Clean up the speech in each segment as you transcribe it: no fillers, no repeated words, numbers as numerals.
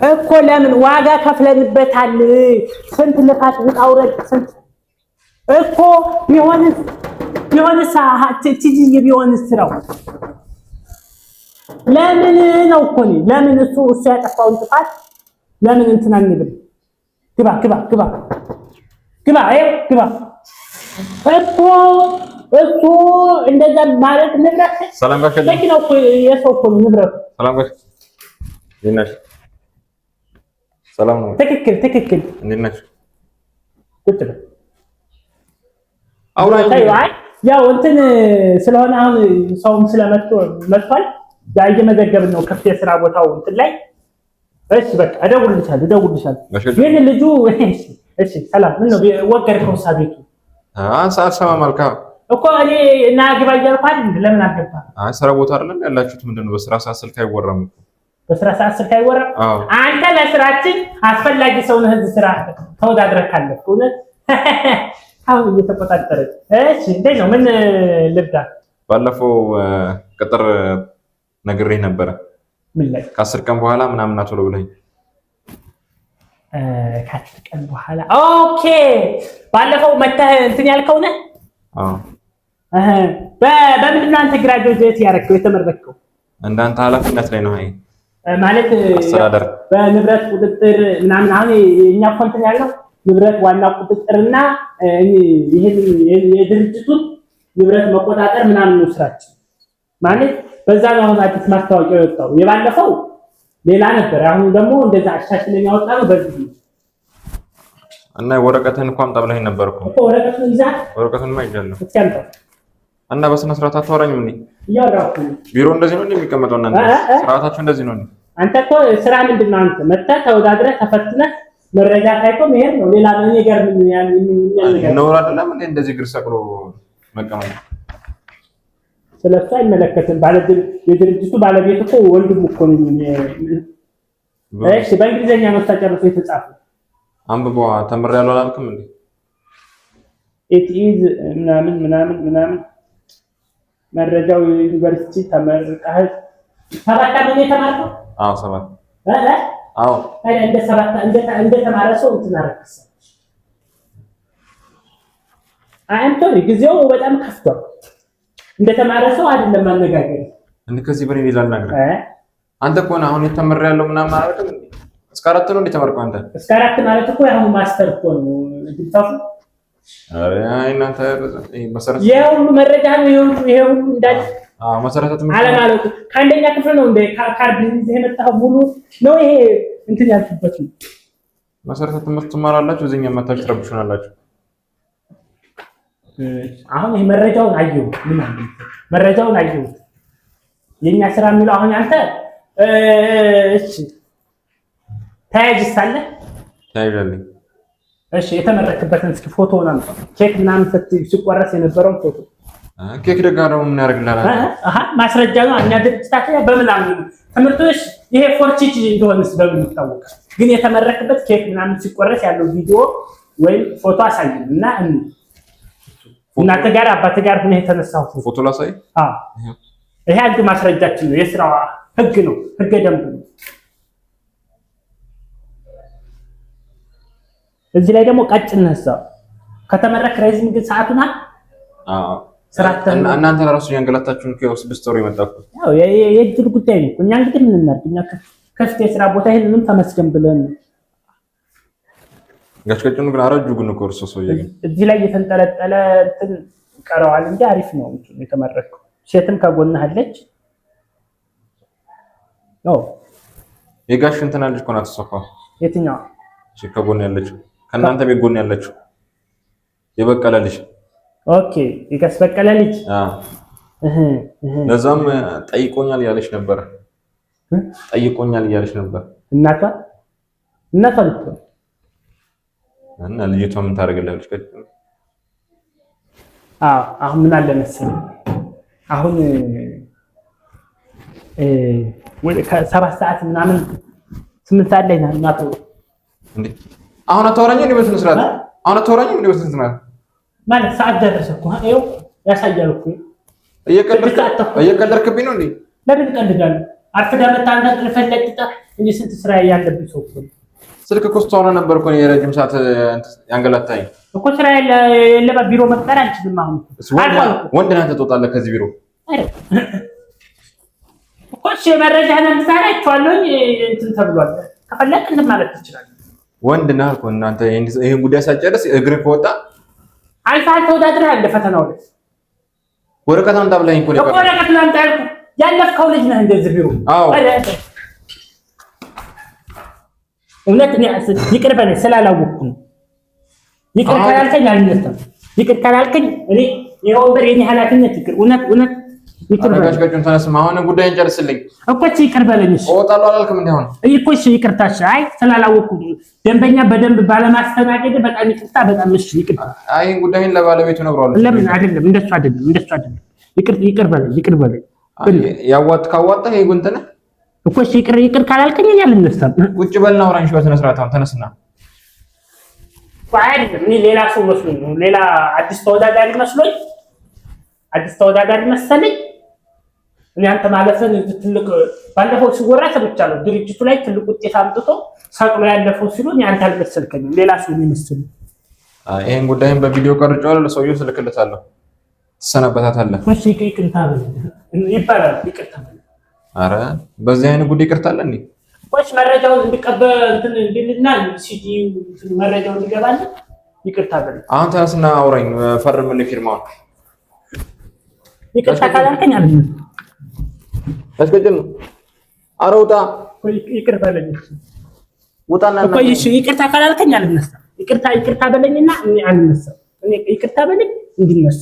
እኮ ለምን ዋጋ ከፍለንበታል። ስንት ልፋት ውጣውረድ ስንት እኮ ቢሆንስ ቢሆንስ ስራው ለምን ነው እኮ ለምን እሱ ያጠፋውን ጥፋት ለምን እንትን አንልም? ግባ እኮ እንደዛ ማለት ንብረት ሰላም ጋር ነው እኮ የሰው እኮ ንብረት። ሰላም ጋር እንዴት ሰላም ነው። ትክክል እንዴት ነሽ? ቁጭ በል ያው እንትን ስለሆነ አሁን ሰውም መጥቷል። እየመዘገብን ነው ክፍት የስራ ቦታው እንትን ላይ። እሺ በቃ እደውልልሻለሁ። ግን ልጁ እሺ ሰላም ምን ነው ወገርከው ሳቤቱ ሰዓት ሰማ መልካ እኮ እኔ እና ግባ እያልኩ አይደል? ለምን አልገባ? ስራ ቦታ አይደለም ያላችሁት? ምንድነው በስራ ሰዓት ስልክ አይወራም? በስራ ሰዓት ስልክ አይወራም? አንተ ለስራችን አስፈላጊ ሰው ነህ። እዚህ ስራ ተወዳድረህ ካለህ እውነት አሁን እየተቆጣጠረች። እሺ እንዴት ነው? ምን ልብዳ? ባለፈው ቅጥር ነግሬህ ነበረ። ምን ላይ? ከ10 ቀን በኋላ ምናምን አትወለ ብለኝ። ከ10 ቀን በኋላ ኦኬ። ባለፈው መተህ እንትን ያልከው ነህ? በምንድን ነው አንተ ግራጁዌት ያደረግከው የተመረቅከው? እንዳንተ ኃላፊነት ላይ ነው። ማለት አስተዳደር በንብረት ቁጥጥር ምናምን። አሁን እኛ ኮንትን ያለው ንብረት ዋና ቁጥጥርና ይሄን የድርጅቱን ንብረት መቆጣጠር ምናምን ነው ስራችን። ማለት በዛ ነው አሁን አዲስ ማስታወቂያ የወጣው። የባለፈው ሌላ ነበር። አሁን ደግሞ እንደዛ አሻሽለን ያወጣው በዚህ እና ወረቀትን እንኳን አምጣብለኝ ነበር እኮ ወረቀቱን ይዛት ወረቀቱን ማይጃለሁ እስኪያምጣ እና በስነ ስርዓት አታወራኝም እንዴ? ያወራኩ ቢሮ እንደዚህ ነው እንደሚቀመጠው እናንተ ስርዓታችሁ እንደዚህ ነው እንዴ? አንተ እኮ ስራ ምንድነው? አንተ መጥተህ ተወዳድረህ ተፈትነህ መረጃ ታይቶ መሄድ ነው። ሌላ ምን ነገር ምን ነው አይደለም እንዴ? እንደዚህ ግር ሰቅሎ መቀመጥ ስለሱ አይመለከትም። የድርጅቱ ባለቤት እኮ ወንድሙ እኮ ነው። እሺ በእንግሊዘኛ ነው ተጨርሶ የተጻፈው። አንብበዋ ተምሬያለሁ አላልክም እንዴ? it is ምናምን መረጃው ዩኒቨርሲቲ ተመርቀህ 7 ዓመት የተማርከው? አዎ 7 አዎ እንደ ተማረ ሰው እንትን አረክስ አንቶኒ ጊዜው በጣም ከፍቷል። እንደ ተማረ ሰው አይደለም አነጋገር። እንዴ ከዚህ በኔ ሌላ ነገር አንተ እኮ ነው አሁን የተመረያለው ምናምን አረክም እንዴ? እስከ 4 ነው እንደተመረቀው አንተ? እስከ 4 ማለት እኮ አሁን ማስተር እኮ ነው ግንታፉ። አይ እናንተ መሰረት የሁሉ መረጃ ነው ይሄው እንዳል መሰረተ ትምህርት አለማለቁ ከአንደኛ ክፍል ነው እንደ ካርድ ይዘህ የመጣው ሙሉ ነው ይሄ እንትን ያልኩበት ነው። መሰረተ ትምህርት ትማራላችሁ እዚህኛ መታችሁ ትረብሹናላችሁ። አሁን ይሄ መረጃውን አየሁ መረጃውን አየሁ የኛ ስራ የሚለው አሁን አንተ እሺ ታያጅሳለ ታያጅልኝ። እሺ የተመረክበትን እስኪ ፎቶውን አምጣ። ቼክ ምናምን ሲቆረስ የነበረውን ፎቶ ኬክ ደጋራው ምን ያደርግልናል? ማስረጃ ነው። እኛ ድርጅታችን በምናምን ትምህርቶች ይሄ ፎርቺች እንደሆነስ በምን ይታወቃል? ግን የተመረክበት ኬክ ምናምን ሲቆረስ ያለው ቪዲዮ ወይም ፎቶ አሳየን እና እናንተ ጋር አባት ጋር ሆነ የተነሳው ፎቶ ላሳይ። ይሄ አንዱ ማስረጃችን ነው። የስራው ህግ ነው፣ ህገ ደንብ ነው። እዚህ ላይ ደግሞ ቀጭን ነሳው ከተመረክ ረጅም ግን ሰዓቱና እናንተ ለራሱ ያንገላታችሁን ከ6 ወር የመጣኩ ያው የእድል ጉዳይ ነው። እኛ እንግዲህ ምን እናድርግ? እኛ ከፍተ የስራ ቦታ ይሄንንም ተመስገን ብለን ጋሽቀጭኑ ግን አረጁ ግን ኮርሶ ሰውዬ እዚህ ላይ የተንጠለጠለ እንትን ቀረዋል እንጂ አሪፍ ነው የተመረከው። ሴትም ከጎንህ አለች። የጋሽ እንትና ልጅ ኮናት ሶፋ የትኛው? እሺ ከጎን ያለችው ከእናንተ ቤት ጎን ያለችው የበቀለ ልጅ። ኦኬ የጋሽ በቀለ ልጅ። ለዛም ጠይቆኛል ያለች ነበር። እናቷ ልትሆን እና ልጅቷ ምን ታደርግልሃለች? አሁን ምን አለ መሰለኝ አሁን ከ7 ሰዓት ምናምን 8 ሰዓት ላይ እናቷ እንዴ አሁን አታወራኝ እንዴ? በስነ ስርዓት አሁን አታወራኝ እንዴ? በስነ ስርዓት ማለት ሰዓት ደረሰ እኮ ይኸው ያሳያል እኮ። እየቀለድክብኝ ነው እንዴ? ለምን ትቀልዳለህ? አርፍደህ መጣህ አንተ ልፈለጥጣ እንጂ ስንት ስራ ያለብህ ሰው እኮ ስልክ እኮ ስታወራ ነበር እኮ የረጅም ሰዓት ያንገላታኝ እኮ ስራ የለባ ቢሮ መቅጠር አልችልም። አሁን ወንድ ነህ ትወጣለህ ከዚህ ቢሮ እኮ እሺ መረጃህን እንድታላችኋለሁ እንትን ተብሏል። ከፈለክ እንትን ማለት ትችላለህ። ወንድ ነህ እኮ እናንተ ይሄን ጉዳይ ሳጨርስ እግር ከወጣ አልፋል ተወዳድረህ አለ ፈተናው ላይ ወረቀት አምጣ ብለኸኝ እኮ ነው። ወረቀት ላምጣ ያልኩህ ያለፍከው ልጅ ነህ እንደዚህ ቢሮ እውነት ይቅር በለኝ ስላላወቅኩ ነው። ይቅር ካላልከኝ አልነሳም። ይቅር ካላልከኝ እኔ የወንበር የኔ ኃላፊነት ይቅር እውነት ይቅር በለኝ። አጋሽቀጭን ተነስማ አሁን ጉዳይን ጨርስልኝ እኮ ይቅር በለኝ። እሺ እወጣለሁ አላልክም እንዴ? አሁን እኮ እሺ ይቅርታሽ። አይ ስላላወቅኩ ደንበኛ በደንብ ባለማስተናገድ በጣም ይቅርታ። በጣም እሺ ይቅር። አይ ጉዳይን ለባለቤቱ ነግሯለሁ። ለምን አይደለም እንደሱ አይደለም። ይቅር በለኝ። ካዋጣህ ይሄ ጉንተነ እኮ እሺ ይቅር ካላልከኝ እኔ አልነሳም። ቁጭ በልና አውራንሽ በስነ ስርዓት አሁን ተነስና። አይደለም እኔ ሌላ ሰው መስሎኝ ነው። ሌላ አዲስ ተወዳዳሪ መሰለኝ። እኔ አንተ ማለፈን ትልቅ ባለፈው ሲወራ ሰምቻለሁ። ድርጅቱ ላይ ትልቅ ውጤት አምጥቶ ሰቅሎ ያለፈው ሲሉ እኔ አንተ አልመሰልከኝም። ሌላ ሰው ነው የመሰለኝ። ይሄን ጉዳይን በቪዲዮ ቀርጬዋለሁ። ለሰውየው ስልክለታለሁ። ትሰናበታታለህ። እሺ ይቅርታ ይባላል። ይቅርታ አረ በዚህ አይነት ጉዳይ ይቅርታ አለ እንዴ? ወይስ መረጃውን እንድቀበል እንድልና ሲዲ መረጃውን እንዲገባል ይቅርታ በል። አሁን ተነስና አውራኝ ፈርምልኝ ፊርማውን። ይቅርታ ካላልከኝ አይደል አስገድል ነው። አረ ውጣ። ይቅር በለኝ። ውጣና እኮ እሺ ይቅርታ ካላልከኝ አልነሳም። ይቅርታ በለኝና እኔ አልነሳም። እኔ ይቅርታ በለኝ እንድነሳ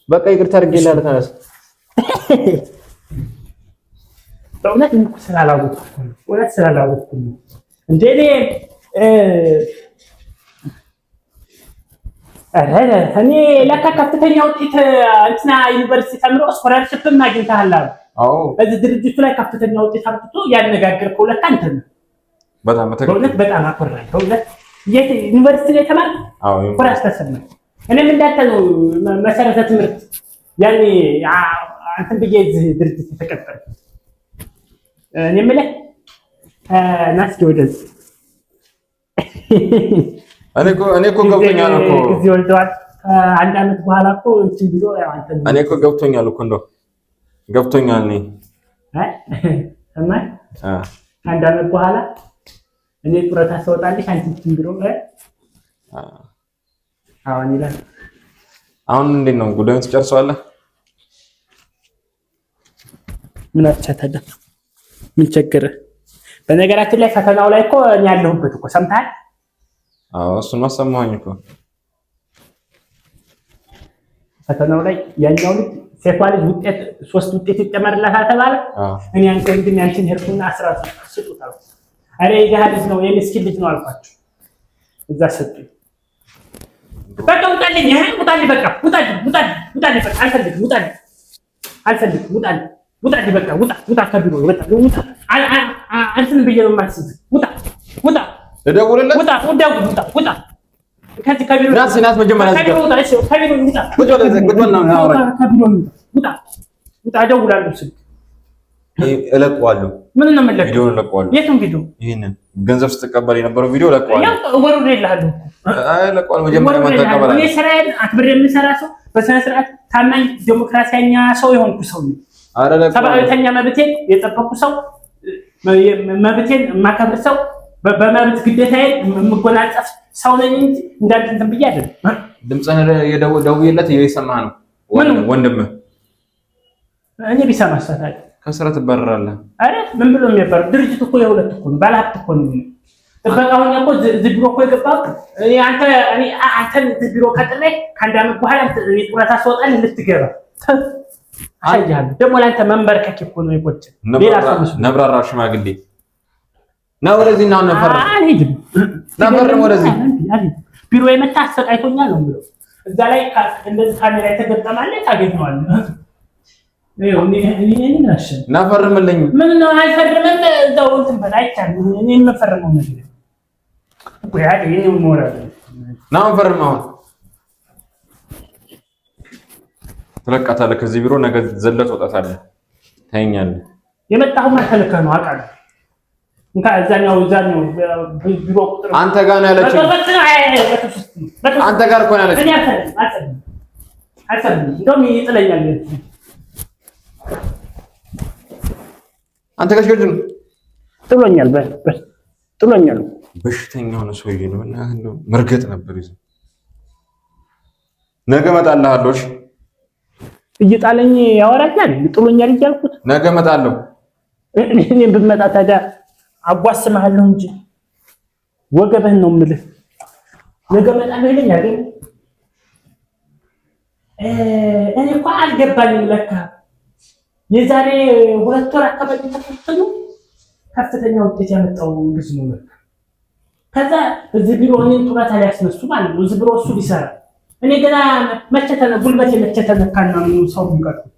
በቃ ይቅርታ አድርጌልሃለሁ። ተነስ። በእውነት ስላላወቅኩ እንደ እኔ ለካ ከፍተኛ ውጤት እንትና ዩኒቨርሲቲ ተምሮ ስኮላርሽፕም አግኝተሃል አሉ። በዚህ ድርጅቱ ላይ ከፍተኛ ውጤት አምጥቶ ያነጋገርከው ለካ እንትን ነው። በእውነት በጣም አኮራኝ። በእውነት የት ዩኒቨርሲቲ ላይ ተማርክ? ኩራት ተሰማኝ። እኔም እንዳንተ ነው መሰረተ ትምህርት ያኔ አንተን ብዬ እዚህ ድርጅት የተቀጠረ እኔ የምልህ ናስኪ ወደዚህ እኔ እኮ ገብቶኛል እኮ እዚህ ወልደዋል። አንድ አመት በኋላ እኮ እንትን ብሎ አንተ እኔ እኮ ገብቶኛል እኮ እንደው ገብቶኛል። ሰማይ አንድ አመት በኋላ እኔ ጡረታ ስወጣልሽ አንተ እንትን ብሎ አሁን ይላል። አሁን እንዴት ነው ጉዳዩን ትጨርሰዋለህ? ምን አቻታለህ? ምን ቸገረህ? በነገራችን ላይ ፈተናው ላይ እኮ እኔ ያለሁበት እኮ ሰምተሃል? እሱን ማሰማኝ እኮ ፈተናው ላይ ያኛው ልጅ ሴቷ ልጅ ውጤት 3 ውጤት ይጨመርላታል ተባለ። እኔ አንተ እንግዲህ አንቺን ሄድኩና 10 ስጡት አልኩ። አሬ የደሃ ልጅ ነው የምስኪን ልጅ ነው አልኳቸው። እዛ ሰጡኝ። በቃ ውጣልኝ፣ ውጣልኝ፣ በቃ ውጣልኝ፣ በቃ አልፈልግም፣ ውጣልኝ፣ በቃ ውጣ ከቢሮ ውጣ። አንተን ብዬ ነው የማስይዝ። ውጣ እደውልለት፣ ውጣ ከዚህ ከቢሮ ናት መጀመሪያ ከቢሮ ውጣ። እሺ ከቢሮ ውጣ፣ ውጣ፣ እደውላለሁ ስልክ እለቀዋለሁ። ምን ነው የምለቀው? ቪዲዮውን እለቀዋለሁ። የቱን ቪዲዮ? ይሄንን ገንዘብ ስትቀበል የነበረው ቪዲዮ እለቀዋለሁ። ያው ወሩ ይላልሁ። እለቀዋለሁ። መጀመሪያ ማተቀበል እኔ ስራዬን አክብሬ የምሰራ ሰው፣ በስነ ስርዓት ታማኝ ዲሞክራሲያኛ ሰው የሆንኩ ሰው ነኝ። ሰብአዊተኛ መብቴን የጠበቅኩ ሰው፣ መብቴን የማከብር ሰው፣ በመብት ግዴታዬን የምጎናጸፍ ሰው ነኝ እንጂ እንዳንተ እንትን ብዬ አይደለም። ድምፅህን ደውዬለት እየሰማህ ነው ወንድምህ። እኔ ቢሰማ አሳታል ከስራ ትባረራለህ። አረ ምን ብሎ የሚባል ድርጅት እኮ የሁለት እኮ ነው፣ ባለሀብት እኮ ነው። ጥበቃውን እኮ እዚህ ቢሮ እኮ የገባሁት አንተን እዚህ ቢሮ ቀጥሬ ከአንድ ዓመት በኋላ ጡረታ ስወጣል ልትገባ አያለሁ። ደግሞ ለአንተ መንበርከክ እኮ ነው የቆጨ ሌላ ሰው ነብራራ ሽማግሌ ና ወደዚህ እና ነፈር አልሄድም። ነፈር ወደዚህ ቢሮ የመጣ አሰቃይቶኛል ነው ብሎ እዛ ላይ እንደዚህ ካሜራ የተገጠማለ ታገኘዋለህ። ናፈርምልኝ ምን ነው አይፈርምም። እዛው እንትን በላይ አይቻልም። እኔ የምፈርመው ነገር ቆያደ የኔው ሞራል ነው ፈርመው ትለቃታለህ። ከዚህ ቢሮ ነገ ዘለት ወጣታለህ። ታየኛለህ። የመጣሁማ ተልከህ ነው አውቃለሁ። እንካ እዛኛው ቢሮ ቁጥር አንተ ጋር ነው ያለችው። አንተ ጋር እኮ ነው ያለችው። እኔ አልሰልም እንደውም ይጥለኛል። አንተ ጋር ነው ጥሎኛል። ጥሎኛል። በሽተኛ ሆነ ሰውዬ ነው እና እንደው መርገጥ ነበር ይዘው ነገ እመጣልሃለሁ። እሺ እየጣለኝ ያወራኛል። ጥሎኛል እያልኩት ነገ እመጣለሁ። እኔም ብመጣ ታዲያ አጓስምሃለሁ እንጂ ወገብህን ነው የምልህ። ነገ እመጣለሁ ይለኛል። እኔ እኮ አልገባኝም። ለካ የዛሬ 2 ወር አካባቢ ተፈተኑ ከፍተኛ ውጤት ያመጣው ልጅ ነው። ለካ ከዛ እዚህ ቢሮ እኔን ጡረታ ሊያስነሱ ማለት ነው። እዚህ ቢሮ እሱ ሊሰራ እኔ ገና ጉልበቴ መቼ ተነካና ነው ሰው የሚቀጥለው